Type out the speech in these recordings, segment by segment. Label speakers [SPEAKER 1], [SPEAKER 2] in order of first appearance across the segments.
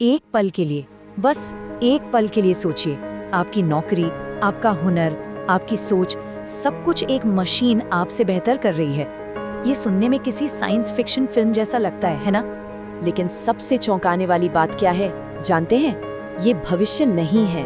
[SPEAKER 1] एक पल के लिए, बस एक पल के लिए सोचिए, आपकी नौकरी, आपका हुनर, आपकी सोच, सब कुछ एक मशीन आपसे बेहतर कर रही है। ये सुनने में किसी साइंस फिक्शन फिल्म जैसा लगता है ना? लेकिन सबसे चौंकाने वाली बात क्या है, जानते हैं? ये भविष्य नहीं है।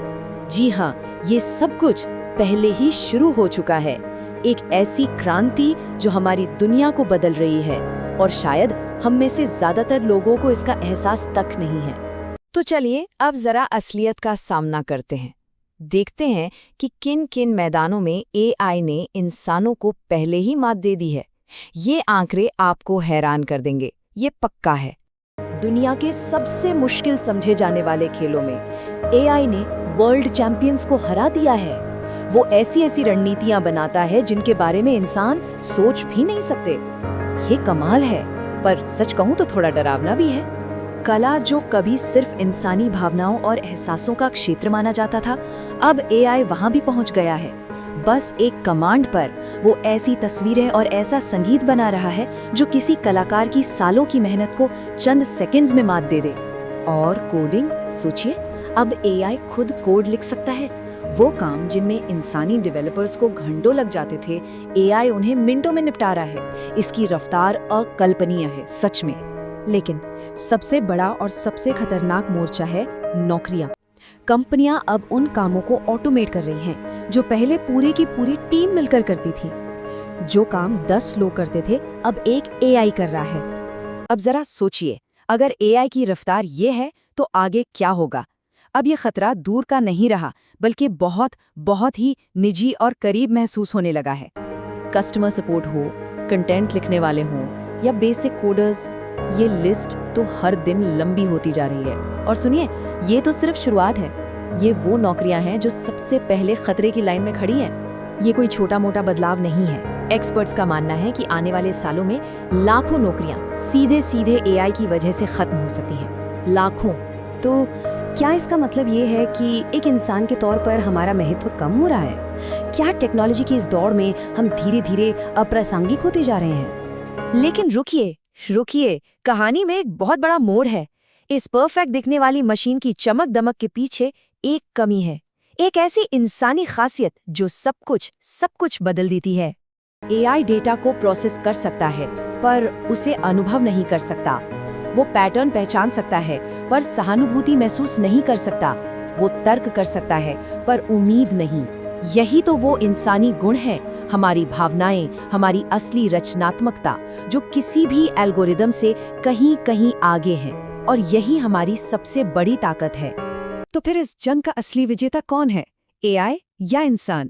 [SPEAKER 1] जी हाँ, ये सब कुछ पहले ही शुरू हो चुका है। एक ऐसी क्रांति जो हमारी दुनिया को बदल रही है और शायद हम में से ज्यादातर लोगों को इसका एहसास तक नहीं है। तो चलिए अब जरा असलियत का सामना करते हैं। देखते हैं कि किन किन मैदानों में एआई ने इंसानों को पहले ही मात दे दी है। ये आंकड़े आपको हैरान कर देंगे, ये पक्का है। दुनिया के सबसे मुश्किल समझे जाने वाले खेलों में एआई ने वर्ल्ड चैंपियंस को हरा दिया है। वो ऐसी ऐसी रणनीतियां बनाता है जिनके बारे में इंसान सोच भी नहीं सकते। ये कमाल है, पर सच कहूं तो थोड़ा डरावना भी है। कला जो कभी सिर्फ इंसानी भावनाओं और एहसासों का क्षेत्र माना जाता था, अब एआई वहां भी पहुंच गया है। बस एक कमांड पर वो ऐसी तस्वीरें और ऐसा संगीत बना रहा है जो किसी कलाकार की सालों की मेहनत को चंद सेकंड्स में मात दे दे। और कोडिंग, सोचिए, अब एआई खुद कोड लिख सकता है। वो काम जिनमें इंसानी डेवलपर्स को घंटों लग जाते थे, एआई उन्हें मिनटों में निपटा रहा है। इसकी रफ्तार अकल्पनीय है सच में। लेकिन सबसे बड़ा और सबसे खतरनाक मोर्चा है नौकरियां। कंपनियां अब उन कामों को ऑटोमेट कर रही हैं जो पहले पूरी की पूरी टीम मिलकर करती थी। जो काम 10 लोग करते थे, अब एक एआई कर रहा है। अब जरा सोचिए, अगर एआई की रफ्तार ये है तो आगे क्या होगा? अब ये खतरा दूर का नहीं रहा, बल्कि बहुत बहुत ही निजी और करीब महसूस होने लगा है। कस्टमर सपोर्ट हो, कंटेंट लिखने वाले हों या बेसिक कोडर्स, ये लिस्ट तो हर दिन लंबी होती जा रही है। और सुनिए, ये तो सिर्फ शुरुआत है। ये वो नौकरियां हैं जो सबसे पहले खतरे की लाइन में खड़ी हैं। ये कोई छोटा मोटा बदलाव नहीं है। एक्सपर्ट्स का मानना है कि आने वाले सालों में लाखों नौकरियां सीधे सीधे एआई की वजह से खत्म हो सकती हैं। लाखों। तो क्या इसका मतलब ये है कि एक इंसान के तौर पर हमारा महत्व कम हो रहा है? क्या टेक्नोलॉजी की इस दौड़ में हम धीरे धीरे अप्रासंगिक होते जा रहे हैं? लेकिन रुकिए, कहानी में एक बहुत बड़ा मोड़ है। इस परफेक्ट दिखने वाली मशीन की चमक दमक के पीछे एक कमी है, एक ऐसी इंसानी खासियत जो सब कुछ बदल देती है। एआई डेटा को प्रोसेस कर सकता है, पर उसे अनुभव नहीं कर सकता। वो पैटर्न पहचान सकता है, पर सहानुभूति महसूस नहीं कर सकता। वो तर्क कर सकता है, पर उम्मीद नहीं। यही तो वो इंसानी गुण है, हमारी भावनाएं, हमारी असली रचनात्मकता, जो किसी भी एल्गोरिदम से कहीं कहीं आगे है। और यही हमारी सबसे बड़ी ताकत है। तो फिर इस जंग का असली विजेता कौन है, एआई या इंसान?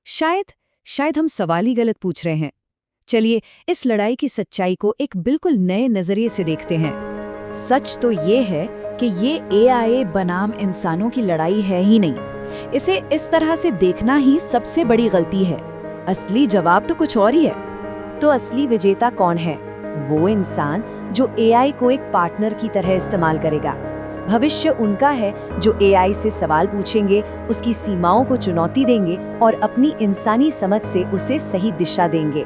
[SPEAKER 1] शायद हम सवाल ही गलत पूछ रहे हैं। चलिए इस लड़ाई की सच्चाई को एक बिल्कुल नए नजरिए से देखते हैं। सच तो ये है कि ये एआई बनाम इंसानों की लड़ाई है ही नहीं। इसे इस तरह से देखना ही सबसे बड़ी गलती है। असली जवाब तो कुछ और ही है। तो असली विजेता कौन है? वो इंसान जो एआई को एक पार्टनर की तरह इस्तेमाल करेगा। भविष्य उनका है जो एआई से सवाल पूछेंगे, उसकी सीमाओं को चुनौती देंगे और अपनी इंसानी समझ से उसे सही दिशा देंगे।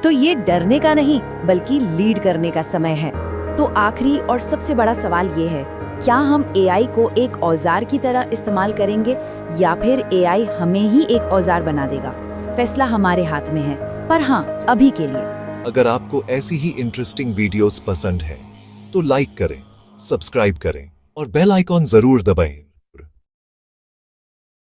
[SPEAKER 1] तो ये डरने का नहीं, बल्कि लीड करने का समय है। तो आखिरी और सबसे बड़ा सवाल ये है, क्या हम एआई को एक औजार की तरह इस्तेमाल करेंगे या फिर एआई हमें ही एक औजार बना देगा? फैसला हमारे हाथ में है। पर हाँ, अभी के लिए
[SPEAKER 2] अगर आपको ऐसी ही इंटरेस्टिंग वीडियोस पसंद है तो लाइक करें, सब्सक्राइब करें और बेल आइकॉन जरूर दबाएं।